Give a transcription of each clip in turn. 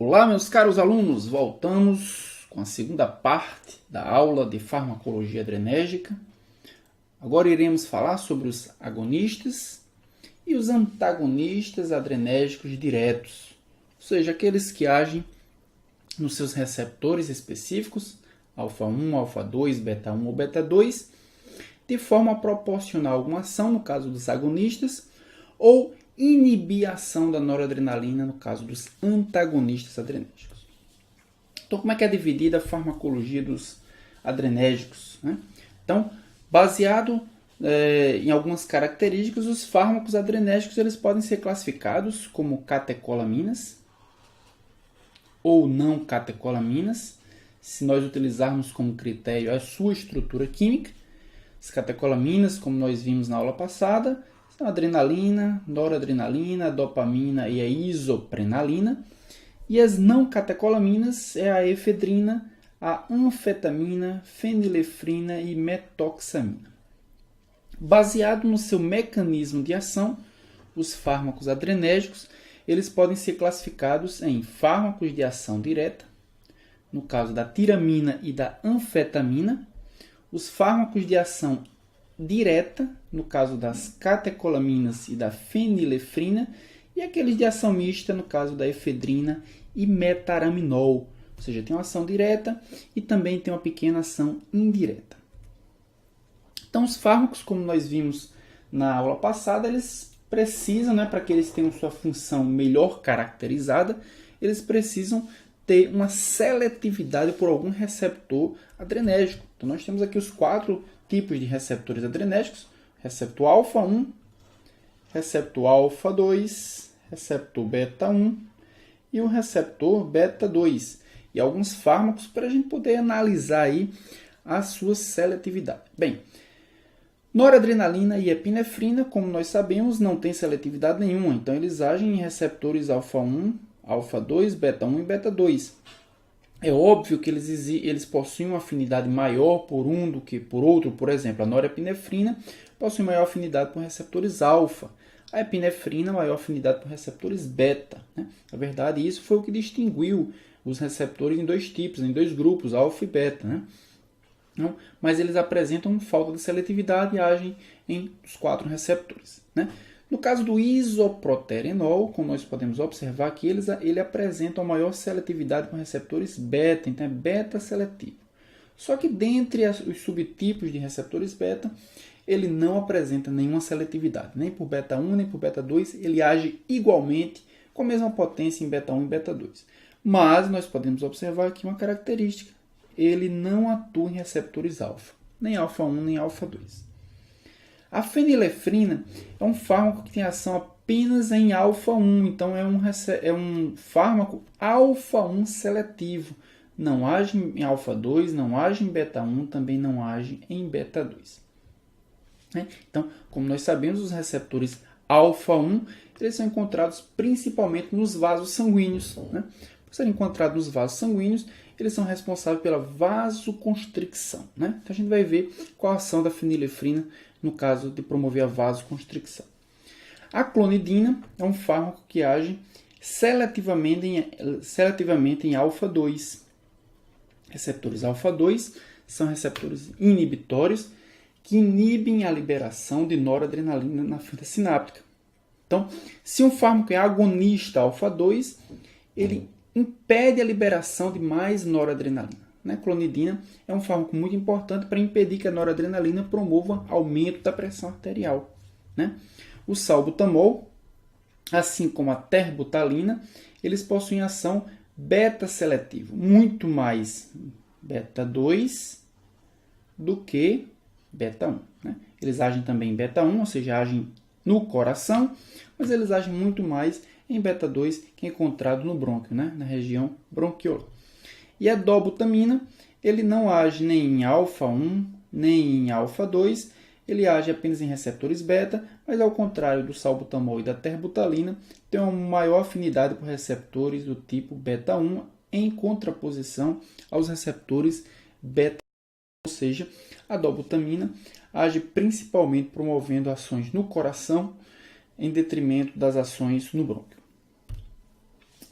Olá, meus caros alunos, voltamos com a segunda parte da aula de farmacologia adrenérgica. Agora iremos falar sobre os agonistas e os antagonistas adrenérgicos diretos, ou seja, aqueles que agem nos seus receptores específicos, alfa 1, alfa 2, beta 1 ou beta 2, de forma a proporcionar alguma ação, no caso dos agonistas, ou inibir a ação da noradrenalina, no caso dos antagonistas adrenérgicos. Então, como é que é dividida a farmacologia dos adrenérgicos, né? Então, baseado em algumas características, os fármacos adrenérgicos eles podem ser classificados como catecolaminas ou não catecolaminas, se nós utilizarmos como critério a sua estrutura química. As catecolaminas, como nós vimos na aula passada, são a adrenalina, noradrenalina, a dopamina e a isoprenalina. E as não catecolaminas é a efedrina, a anfetamina, fenilefrina e metoxamina. Baseado no seu mecanismo de ação, os fármacos adrenérgicos eles podem ser classificados em fármacos de ação direta, no caso da tiramina e da anfetamina, os fármacos de ação direta, no caso das catecolaminas e da fenilefrina, e aqueles de ação mista, no caso da efedrina e metaraminol, ou seja, tem uma ação direta e também tem uma pequena ação indireta. Então, os fármacos, como nós vimos na aula passada, eles precisam, para que eles tenham sua função melhor caracterizada, eles precisam ter uma seletividade por algum receptor adrenérgico. Então, nós temos aqui os 4 tipos de receptores adrenérgicos: receptor alfa 1, receptor alfa 2, receptor beta 1 e o receptor beta 2. E alguns fármacos para a gente poder analisar aí a sua seletividade. Bem, noradrenalina e epinefrina, como nós sabemos, não tem seletividade nenhuma. Então, eles agem em receptores alfa 1, alfa 2, beta 1 e beta 2. É óbvio que eles possuem uma afinidade maior por um do que por outro. Por exemplo, a norepinefrina possui maior afinidade por receptores alfa. A epinefrina, maior afinidade por receptores beta. Na verdade, isso foi o que distinguiu os receptores em 2 tipos, em 2 grupos, alfa e beta. Não, mas eles apresentam falta de seletividade e agem em os 4 receptores. No caso do isoproterenol, como nós podemos observar que ele apresenta uma maior seletividade com receptores beta, então é beta seletivo. Só que dentre os subtipos de receptores beta, ele não apresenta nenhuma seletividade, nem por beta 1 nem por beta 2, ele age igualmente com a mesma potência em beta 1 e beta 2. Mas nós podemos observar aqui uma característica: ele não atua em receptores alfa, nem alfa 1 nem alfa 2. A fenilefrina é um fármaco que tem ação apenas em alfa 1, então é um fármaco alfa 1 seletivo. Não age em alfa 2, não age em beta 1, também não age em beta 2. Então, como nós sabemos, os receptores alfa 1 eles são encontrados principalmente nos vasos sanguíneos. Por serem encontrados nos vasos sanguíneos, eles são responsáveis pela vasoconstricção. Então, a gente vai ver qual a ação da fenilefrina no caso de promover a vasoconstricção. A clonidina é um fármaco que age seletivamente em alfa 2. Receptores alfa 2 são receptores inibitórios que inibem a liberação de noradrenalina na fita sináptica. Então, se um fármaco é agonista alfa 2, ele impede a liberação de mais noradrenalina. A clonidina é um fármaco muito importante para impedir que a noradrenalina promova aumento da pressão arterial. O salbutamol, assim como a terbutalina, eles possuem ação beta-seletiva, muito mais beta 2 do que beta 1. Eles agem também em beta 1, ou seja, agem no coração, mas eles agem muito mais em beta 2, que é encontrado no brônquio, na região bronquiolar. E a dobutamina, ele não age nem em alfa 1, nem em alfa 2, ele age apenas em receptores beta, mas ao contrário do salbutamol e da terbutalina, tem uma maior afinidade por receptores do tipo beta 1, em contraposição aos receptores beta, ou seja, a dobutamina age principalmente promovendo ações no coração, em detrimento das ações no brônquio.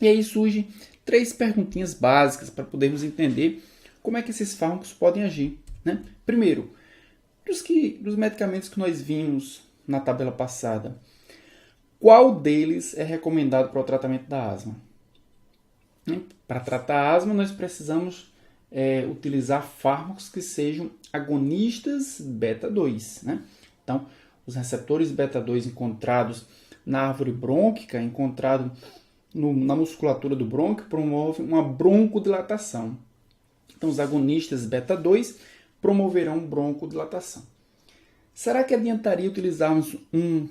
E aí surge 3 perguntinhas básicas para podermos entender como é que esses fármacos podem agir, né? Primeiro, dos medicamentos que nós vimos na tabela passada, qual deles é recomendado para o tratamento da asma? Para tratar a asma, nós precisamos utilizar fármacos que sejam agonistas beta-2, né? Então, os receptores beta-2 encontrados na árvore brônquica, encontrado na musculatura do brônquio, promovem uma broncodilatação. Então, os agonistas beta-2 promoverão broncodilatação. Será que adiantaria utilizarmos um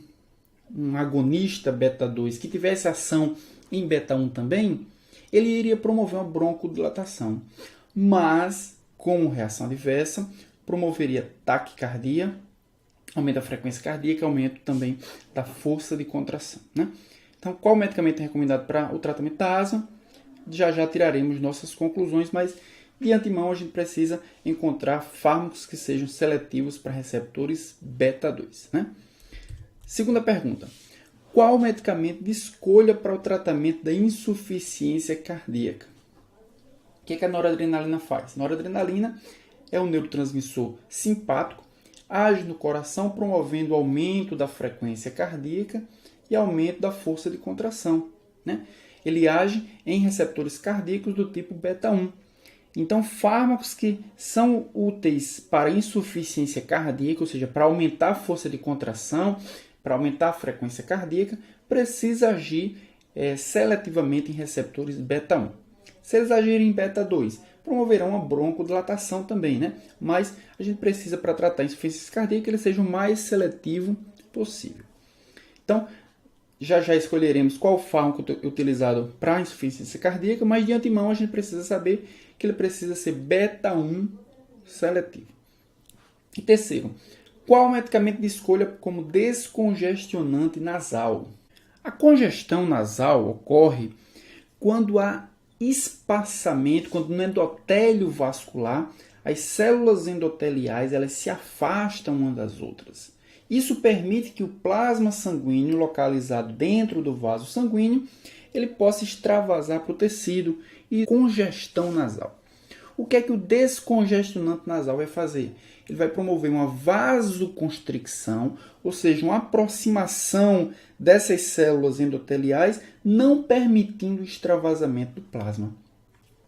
agonista beta-2 que tivesse ação em beta-1 também? Ele iria promover uma broncodilatação, mas, como reação adversa, promoveria taquicardia, aumento da frequência cardíaca, aumento também da força de contração, né? Então, qual medicamento é recomendado para o tratamento da asma? Já tiraremos nossas conclusões, mas de antemão a gente precisa encontrar fármacos que sejam seletivos para receptores beta-2, né? Segunda pergunta. Qual medicamento de escolha para o tratamento da insuficiência cardíaca? O que a noradrenalina faz? A noradrenalina é um neurotransmissor simpático, age no coração promovendo o aumento da frequência cardíaca e aumento da força de contração, né? Ele age em receptores cardíacos do tipo beta-1. Então, fármacos que são úteis para insuficiência cardíaca, ou seja, para aumentar a força de contração, para aumentar a frequência cardíaca, precisa agir seletivamente em receptores beta-1. Se eles agirem em beta-2, promoverão uma broncodilatação também, né? Mas a gente precisa, para tratar insuficiência cardíaca, que ele seja o mais seletivo possível. Então, já escolheremos qual fármaco utilizado para a insuficiência cardíaca, mas de antemão a gente precisa saber que ele precisa ser beta-1 seletivo. E terceiro, qual medicamento de escolha como descongestionante nasal? A congestão nasal ocorre quando há espaçamento, quando no endotélio vascular as células endoteliais elas se afastam umas das outras. Isso permite que o plasma sanguíneo localizado dentro do vaso sanguíneo ele possa extravasar para o tecido e congestão nasal. O que é que o descongestionante nasal vai fazer? Ele vai promover uma vasoconstricção, ou seja, uma aproximação dessas células endoteliais, não permitindo o extravasamento do plasma.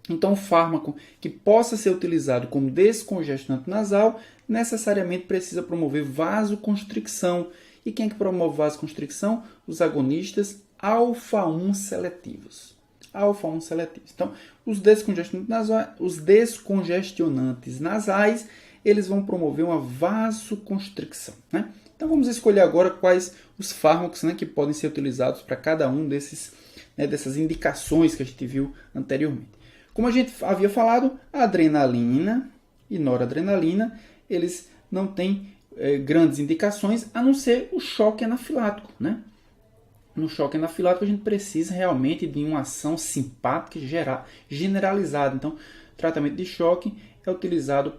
Então, o fármaco que possa ser utilizado como descongestionante nasal necessariamente precisa promover vasoconstricção. E quem é que promove vasoconstricção? Os agonistas alfa-1 seletivos. Alfa-1 seletivos. Então, os descongestionantes nasais, eles vão promover uma vasoconstricção, né? Então, vamos escolher agora quais os fármacos, né, que podem ser utilizados para cada um dessas indicações que a gente viu anteriormente. Como a gente havia falado, a adrenalina e noradrenalina, eles não têm grandes indicações, a não ser o choque anafilático, né? No choque anafilático, a gente precisa realmente de uma ação simpática generalizada. Então, o tratamento de choque é utilizado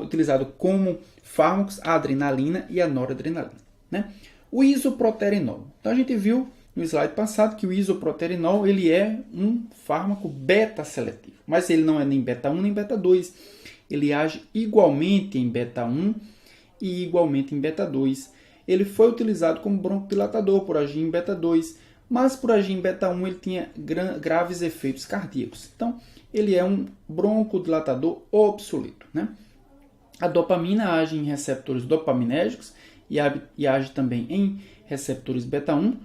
utilizado como fármacos a adrenalina e a noradrenalina, né? O isoproterenol. Então, a gente viu no slide passado que o isoproterenol ele é um fármaco beta-seletivo, mas ele não é nem beta-1 nem beta-2. Ele age igualmente em beta-1 e igualmente em beta-2. Ele foi utilizado como broncodilatador por agir em beta-2, mas por agir em beta-1 ele tinha graves efeitos cardíacos. Então, ele é um broncodilatador obsoleto, né? A dopamina age em receptores dopaminérgicos e age também em receptores beta-1.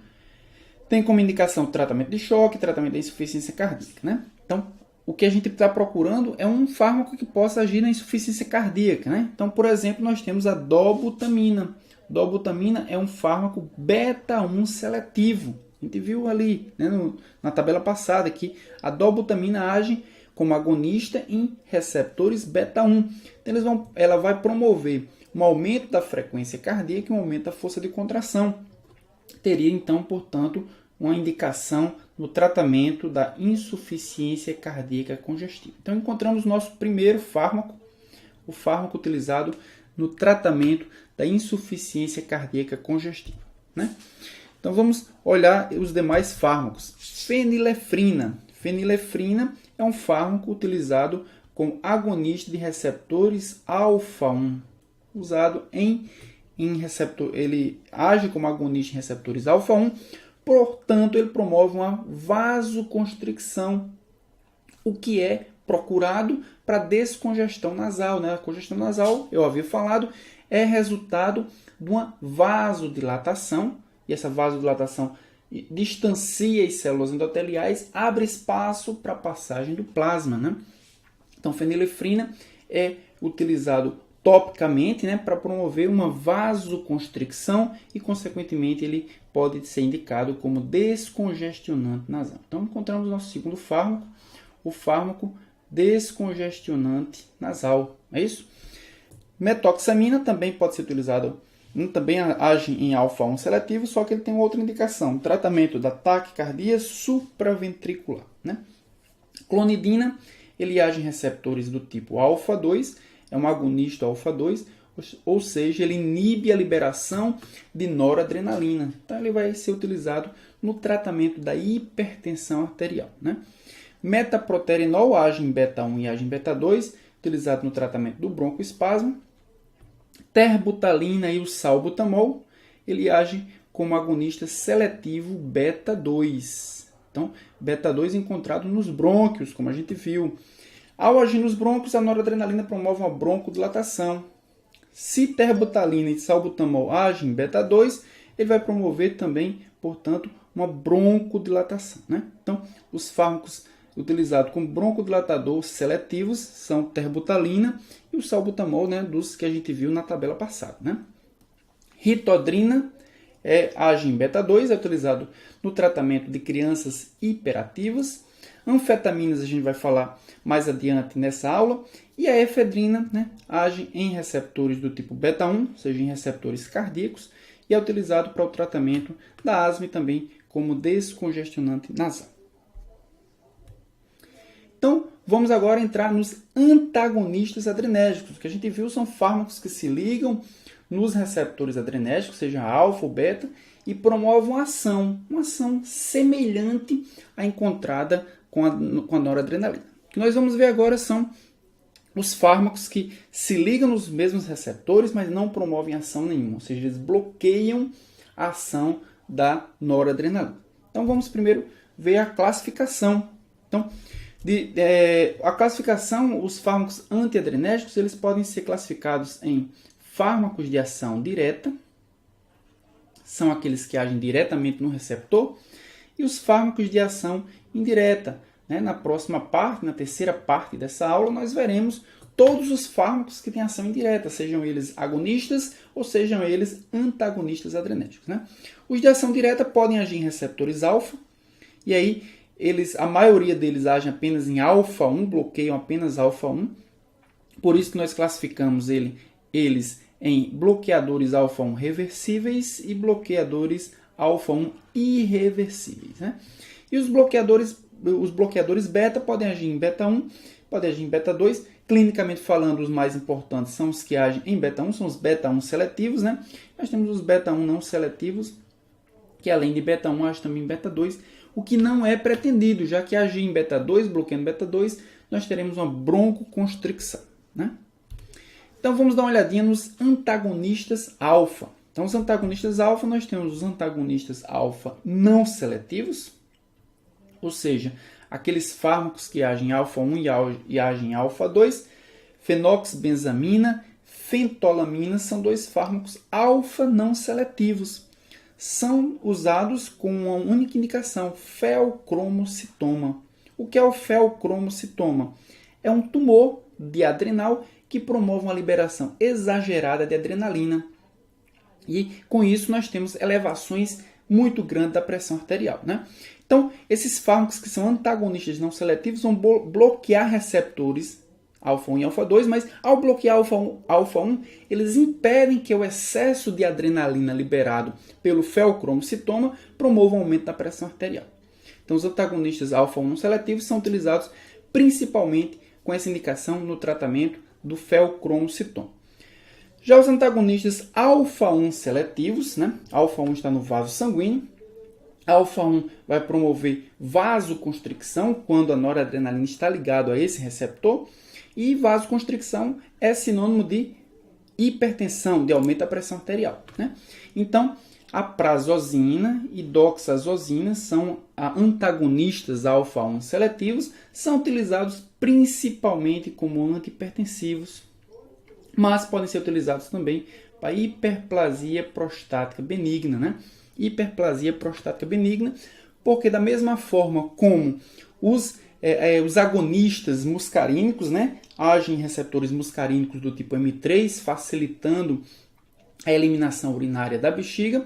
Tem como indicação tratamento de choque, tratamento da insuficiência cardíaca, né? Então, o que a gente está procurando é um fármaco que possa agir na insuficiência cardíaca, né? Então, por exemplo, nós temos a dobutamina. Dobutamina é um fármaco beta-1 seletivo. A gente viu ali, né, na tabela passada que a dobutamina age como agonista em receptores beta-1. Então, ela vai promover um aumento da frequência cardíaca e um aumento da força de contração. Teria, então, portanto, uma indicação no tratamento da insuficiência cardíaca congestiva. Então, encontramos nosso primeiro fármaco, o fármaco utilizado no tratamento da insuficiência cardíaca congestiva, né? Então, vamos olhar os demais fármacos. Fenilefrina. Fenilefrina é um fármaco utilizado como agonista de receptores alfa-1, usado em receptor, ele age como agonista em receptores alfa-1, portanto, ele promove uma vasoconstricção, o que é procurado para descongestão nasal. Né? A congestão nasal, eu havia falado, é resultado de uma vasodilatação, e essa vasodilatação distancia as células endoteliais, abre espaço para a passagem do plasma. Né? Então, fenilefrina é utilizado topicamente, né, para promover uma vasoconstricção e, consequentemente, ele pode ser indicado como descongestionante nasal. Então, encontramos nosso segundo fármaco, o fármaco descongestionante nasal. É isso? Metoxamina também pode ser utilizado, também age em alfa-1 seletivo, só que ele tem outra indicação, tratamento da taquicardia supraventricular. Né? Clonidina, ele age em receptores do tipo alfa-2, é um agonista alfa-2, ou seja, ele inibe a liberação de noradrenalina. Então, ele vai ser utilizado no tratamento da hipertensão arterial. Né? Metaproterenol age em beta-1 e age em beta-2, utilizado no tratamento do broncoespasmo. Terbutalina e o salbutamol, ele age como agonista seletivo beta-2. Então, beta-2 encontrado nos brônquios, como a gente viu. Ao agir nos brônquios, a noradrenalina promove uma broncodilatação. Se terbutalina e salbutamol agem em beta-2, ele vai promover também, portanto, uma broncodilatação. Né? Então, os fármacos utilizados como broncodilatador seletivos são terbutalina e o salbutamol, né, dos que a gente viu na tabela passada. Né? Ritodrina age em beta-2, é utilizado no tratamento de crianças hiperativas. Anfetaminas a gente vai falar mais adiante nessa aula. E a efedrina, né, age em receptores do tipo beta-1, ou seja, em receptores cardíacos, e é utilizado para o tratamento da asma e também como descongestionante nasal. Então, vamos agora entrar nos antagonistas adrenérgicos. O que a gente viu são fármacos que se ligam nos receptores adrenérgicos, seja alfa ou beta, e promovem uma ação semelhante à encontrada com a noradrenalina. O que nós vamos ver agora são os fármacos que se ligam nos mesmos receptores, mas não promovem ação nenhuma, ou seja, eles bloqueiam a ação da noradrenalina. Então, vamos primeiro ver a classificação. Então, a classificação, os fármacos antiadrenérgicos, eles podem ser classificados em fármacos de ação direta, são aqueles que agem diretamente no receptor, e os fármacos de ação indireta. Né? Na próxima parte, na terceira parte dessa aula, nós veremos todos os fármacos que têm ação indireta, sejam eles agonistas ou sejam eles antagonistas adrenérgicos. Né? Os de ação direta podem agir em receptores alfa, e aí a maioria deles agem apenas em alfa-1, bloqueiam apenas alfa-1, por isso que nós classificamos eles em bloqueadores alfa-1 reversíveis e bloqueadores alfa-1 irreversíveis. Né? E os bloqueadores beta podem agir em beta-1, podem agir em beta-2. Clinicamente falando, os mais importantes são os que agem em beta-1, são os beta-1 seletivos. Né? Nós temos os beta-1 não seletivos, que além de beta-1 agem também em beta-2, o que não é pretendido, já que agir em beta-2, bloqueando beta-2, nós teremos uma broncoconstricção. Né? Então, vamos dar uma olhadinha nos antagonistas alfa. Então, os antagonistas alfa, nós temos os antagonistas alfa não seletivos, ou seja, aqueles fármacos que agem em alfa-1 e agem em alfa-2, fenoxibenzamina, fentolamina, são dois fármacos alfa não seletivos. São usados com uma única indicação, feocromocitoma. O que é o feocromocitoma? É um tumor de adrenal que promove uma liberação exagerada de adrenalina. E com isso nós temos elevações muito grandes da pressão arterial. Né? Então, esses fármacos que são antagonistas não seletivos vão bloquear receptores alfa-1 e alfa-2, mas ao bloquear alfa-1, eles impedem que o excesso de adrenalina liberado pelo feocromocitoma promova um aumento da pressão arterial. Então, os antagonistas alfa-1 não seletivos são utilizados principalmente com essa indicação no tratamento do feocromocitoma. Já os antagonistas alfa-1 seletivos, né? Alfa-1 está no vaso sanguíneo, Alfa-1 vai promover vasoconstricção, quando a noradrenalina está ligada a esse receptor. E vasoconstricção é sinônimo de hipertensão, de aumento da pressão arterial, né? Então, a prazosina e doxazosina são antagonistas alfa-1 seletivos, são utilizados principalmente como antihipertensivos, mas podem ser utilizados também para hiperplasia prostática benigna, né? Hiperplasia prostática benigna, porque da mesma forma como os agonistas muscarínicos, né, agem em receptores muscarínicos do tipo M3, facilitando a eliminação urinária da bexiga,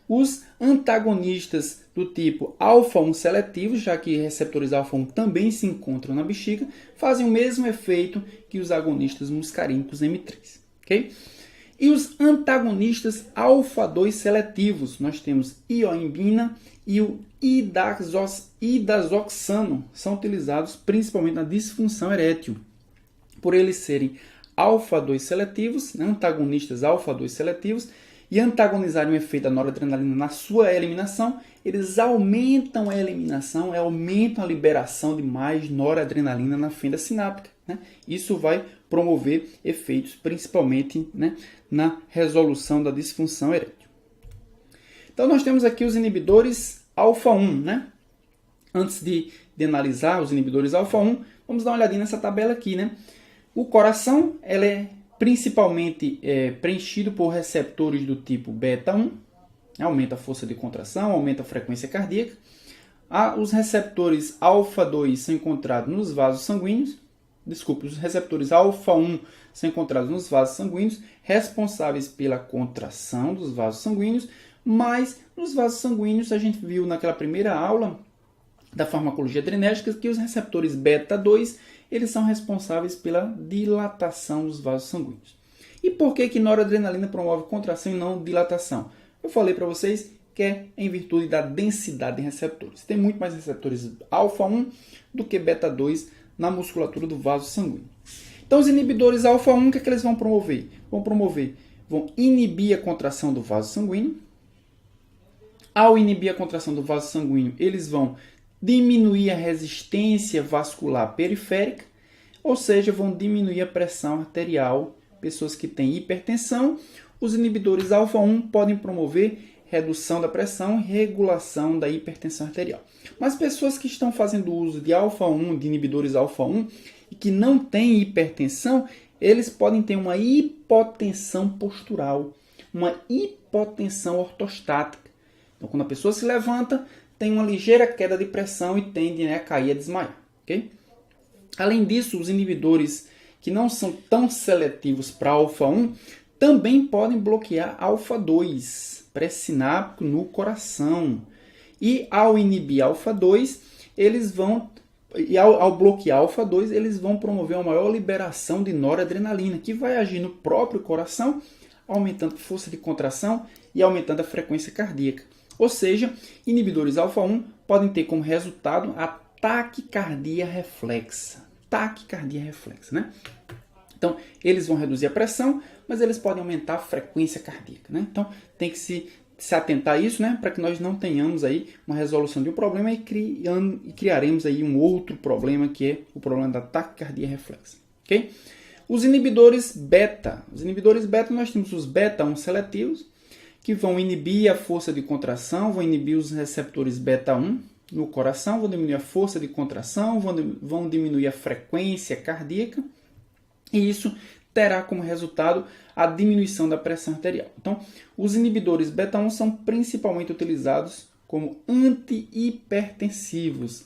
os antagonistas do tipo alfa-1 seletivos, já que receptores alfa-1 também se encontram na bexiga, fazem o mesmo efeito que os agonistas muscarínicos M3. Okay? E os antagonistas alfa-2 seletivos, nós temos ioimbina e o idazoxano, são utilizados principalmente na disfunção erétil. Por eles serem alfa-2 seletivos, né, antagonistas alfa-2 seletivos, e antagonizarem o efeito da noradrenalina na sua eliminação, eles aumentam a eliminação, aumentam a liberação de mais noradrenalina na fenda sináptica, né? Isso vai promover efeitos principalmente, né, na resolução da disfunção erétil. Então nós temos aqui os inibidores alfa-1, né? Antes de analisar os inibidores alfa-1, vamos dar uma olhadinha nessa tabela aqui, né? O coração, ela é principalmente preenchido por receptores do tipo beta-1, aumenta a força de contração, aumenta a frequência cardíaca. Os receptores alfa-2 são encontrados nos vasos sanguíneos, os receptores alfa-1 são encontrados nos vasos sanguíneos, responsáveis pela contração dos vasos sanguíneos, mas nos vasos sanguíneos a gente viu naquela primeira aula da farmacologia adrenérgica que os receptores beta-2 eles são responsáveis pela dilatação dos vasos sanguíneos. E por que noradrenalina promove contração e não dilatação? Eu falei para vocês que é em virtude da densidade de receptores. Tem muito mais receptores alfa-1 do que beta-2 na musculatura do vaso sanguíneo. Então, os inibidores alfa-1, o que eles vão promover? Vão inibir a contração do vaso sanguíneo. Ao inibir a contração do vaso sanguíneo, eles vão diminuir a resistência vascular periférica, ou seja, vão diminuir a pressão arterial. Pessoas que têm hipertensão, os inibidores alfa-1 podem promover redução da pressão e regulação da hipertensão arterial. Mas pessoas que estão fazendo uso de alfa-1, de inibidores alfa-1, e que não têm hipertensão, eles podem ter uma hipotensão postural, uma hipotensão ortostática. Então, quando a pessoa se levanta, tem uma ligeira queda de pressão e tende a cair e a desmaiar. Okay? Além disso, os inibidores que não são tão seletivos para alfa-1 também podem bloquear alfa-2 pré-sináptico no coração. E ao inibir alfa-2, ao bloquear alfa-2, eles vão promover uma maior liberação de noradrenalina, que vai agir no próprio coração, aumentando a força de contração e aumentando a frequência cardíaca. Ou seja, inibidores alfa-1 podem ter como resultado a taquicardia reflexa. Taquicardia reflexa, né? Então, eles vão reduzir a pressão, mas eles podem aumentar a frequência cardíaca, né? Então, tem que se atentar a isso, né? Para que nós não tenhamos aí uma resolução de um problema e criaremos aí um outro problema, que é o problema da taquicardia reflexa. Ok? Os inibidores beta. Os inibidores beta, nós temos os beta-1 seletivos, que vão inibir a força de contração, vão inibir os receptores beta-1 no coração, vão diminuir a força de contração, vão diminuir a frequência cardíaca, e isso terá como resultado a diminuição da pressão arterial. Então, os inibidores beta-1 são principalmente utilizados como antihipertensivos.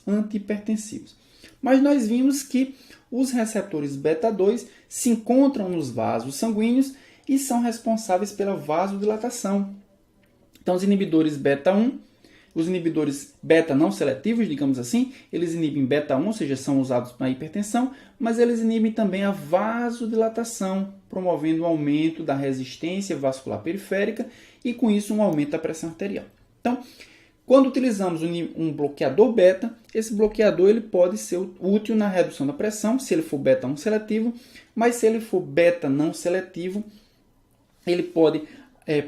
Mas nós vimos que os receptores beta-2 se encontram nos vasos sanguíneos e são responsáveis pela vasodilatação. Então, os inibidores beta-1, os inibidores beta não seletivos, digamos assim, eles inibem beta-1, ou seja, são usados na hipertensão, mas eles inibem também a vasodilatação, promovendo um aumento da resistência vascular periférica e, com isso, um aumento da pressão arterial. Então, quando utilizamos um bloqueador beta, esse bloqueador ele pode ser útil na redução da pressão, se ele for beta-1 seletivo, mas se ele for beta não seletivo, ele pode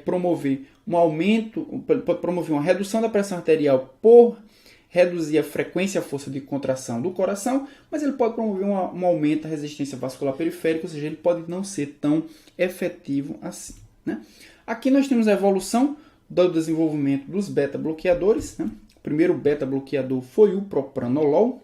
promover um aumento, pode promover uma redução da pressão arterial por reduzir a frequência e a força de contração do coração, mas ele pode promover um aumento da resistência vascular periférica, ou seja, ele pode não ser tão efetivo assim, né? Aqui nós temos a evolução do desenvolvimento dos beta-bloqueadores, né? O primeiro beta-bloqueador foi o propranolol,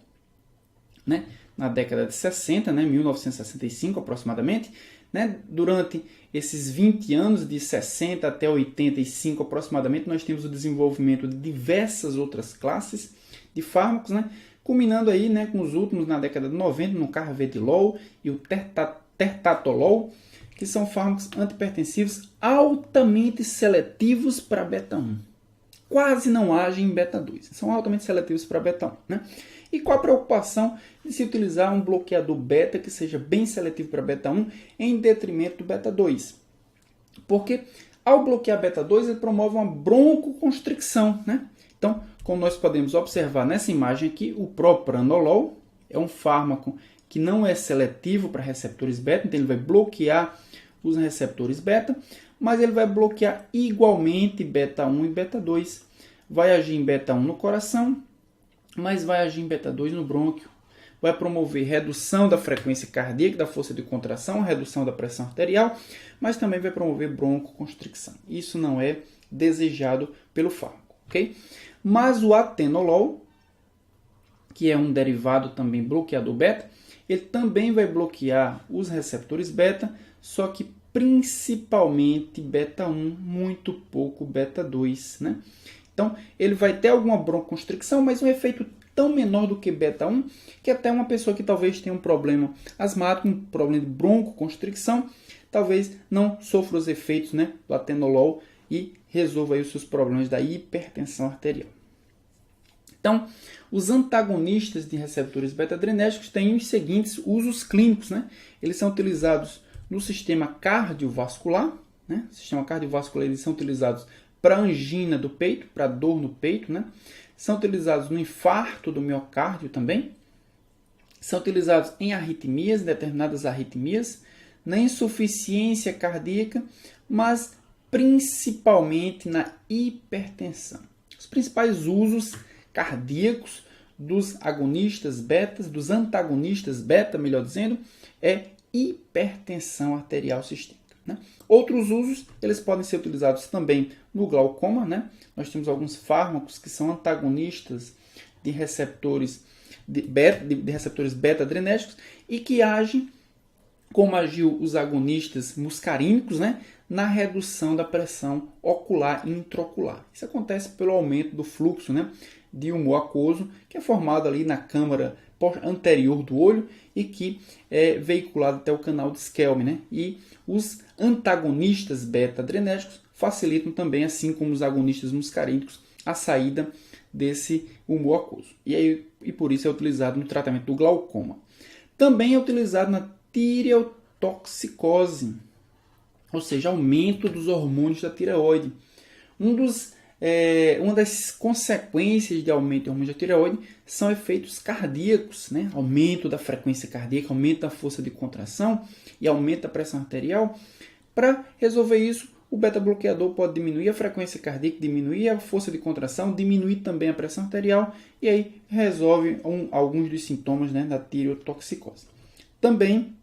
né? Na década de 60, né? 1965 aproximadamente, né? Durante esses 20 anos, de 60 até 85 aproximadamente, nós temos o desenvolvimento de diversas outras classes de fármacos, né? Culminando aí, né, com os últimos na década de 90, no carvedilol e o tertatolol, que são fármacos antipertensivos altamente seletivos para beta-1. Quase não agem em beta-2, são altamente seletivos para beta-1, né? E qual a preocupação de se utilizar um bloqueador beta que seja bem seletivo para beta-1 em detrimento do beta-2? Porque ao bloquear beta-2 ele promove uma broncoconstricção, né? Então, como nós podemos observar nessa imagem aqui, o propranolol é um fármaco que não é seletivo para receptores beta, então ele vai bloquear os receptores beta, mas ele vai bloquear igualmente beta-1 e beta-2. Vai agir em beta-1 no coração, mas vai agir em beta-2 no brônquio. Vai promover redução da frequência cardíaca, da força de contração, redução da pressão arterial, mas também vai promover broncoconstricção. Isso não é desejado pelo fármaco, ok? Mas o atenolol, que é um derivado também bloqueador beta, ele também vai bloquear os receptores beta, só que principalmente beta-1, muito pouco beta-2, né? Então, ele vai ter alguma broncoconstricção, mas um efeito tão menor do que beta-1, que até uma pessoa que talvez tenha um problema asmático, um problema de broncoconstricção, talvez não sofra os efeitos, né, do atenolol e resolva aí os seus problemas da hipertensão arterial. Então, os antagonistas de receptores beta-adrenérgicos têm os seguintes usos clínicos, né? Eles são utilizados no sistema cardiovascular, né? No sistema cardiovascular eles são utilizados para angina do peito, para dor no peito, né? São utilizados no infarto do miocárdio também. São utilizados em arritmias, em determinadas arritmias, na insuficiência cardíaca, mas principalmente na hipertensão. Os principais usos cardíacos dos agonistas beta, dos antagonistas beta, melhor dizendo, é hipertensão arterial sistêmica, né? Outros usos, eles podem ser utilizados também no glaucoma, né? Nós temos alguns fármacos que são antagonistas de receptores de receptores beta-adrenérgicos e que agem como agiu os agonistas muscarínicos, né? Na redução da pressão ocular e intraocular. Isso acontece pelo aumento do fluxo, né, de humor aquoso, que é formado ali na câmara anterior do olho e que é veiculado até o canal de Schelm, né? E os antagonistas beta-adrenérgicos facilitam também, assim como os agonistas muscarínicos, a saída desse humor aquoso. E por isso é utilizado no tratamento do glaucoma. Também é utilizado na tireotoxicose, ou seja, aumento dos hormônios da tireoide. Uma das consequências de aumento de hormônios da tireoide são efeitos cardíacos, né? Aumento da frequência cardíaca, aumento da força de contração e aumento da pressão arterial. Para resolver isso, o beta-bloqueador pode diminuir a frequência cardíaca, diminuir a força de contração, diminuir também a pressão arterial e aí resolve alguns dos sintomas, né, da tireotoxicose. Também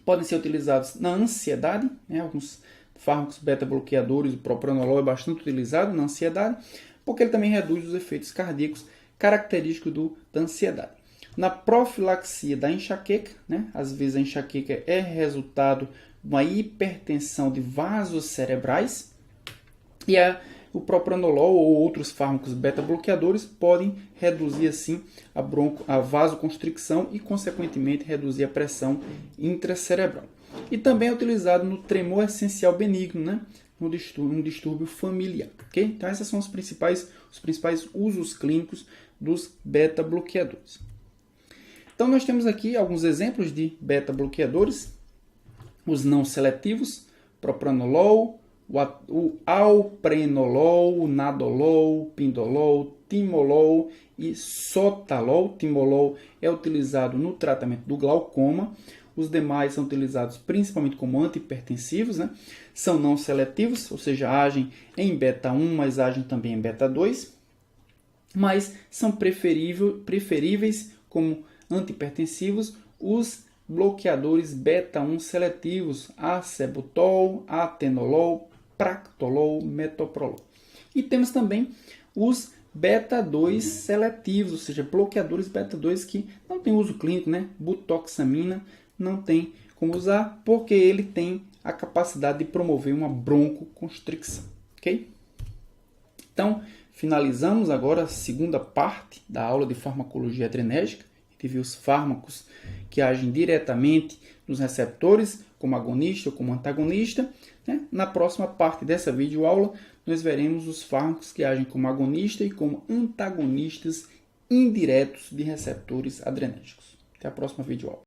podem ser utilizados na ansiedade, né? Alguns fármacos beta-bloqueadores, o propranolol é bastante utilizado na ansiedade, porque ele também reduz os efeitos cardíacos característicos da ansiedade. Na profilaxia da enxaqueca, né? Às vezes a enxaqueca é resultado de uma hipertensão de vasos cerebrais, e o propranolol ou outros fármacos beta-bloqueadores podem reduzir assim a vasoconstricção e, consequentemente, reduzir a pressão intracerebral. E também é utilizado no tremor essencial benigno, né? Um distúrbio familiar. Okay? Então, esses são os principais usos clínicos dos beta-bloqueadores. Então, nós temos aqui alguns exemplos de beta-bloqueadores. Os não seletivos, propranolol, o alprenolol, o nadolol, pindolol, timolol e sotalol. Timolol é utilizado no tratamento do glaucoma. Os demais são utilizados principalmente como antihipertensivos, né? São não seletivos, ou seja, agem em beta 1, mas agem também em beta 2, mas são preferíveis como antihipertensivos os bloqueadores beta 1 seletivos, acebutol, atenolol, practolol, metoprolol. E temos também os beta 2 seletivos, ou seja, bloqueadores beta 2 que não tem uso clínico, né? Butoxamina não tem como usar porque ele tem a capacidade de promover uma broncoconstricção, ok? Então, finalizamos agora a segunda parte da aula de farmacologia adrenérgica. A gente viu os fármacos que agem diretamente nos receptores, como agonista ou como antagonista, né? Na próxima parte dessa videoaula, nós veremos os fármacos que agem como agonista e como antagonistas indiretos de receptores adrenérgicos. Até a próxima videoaula.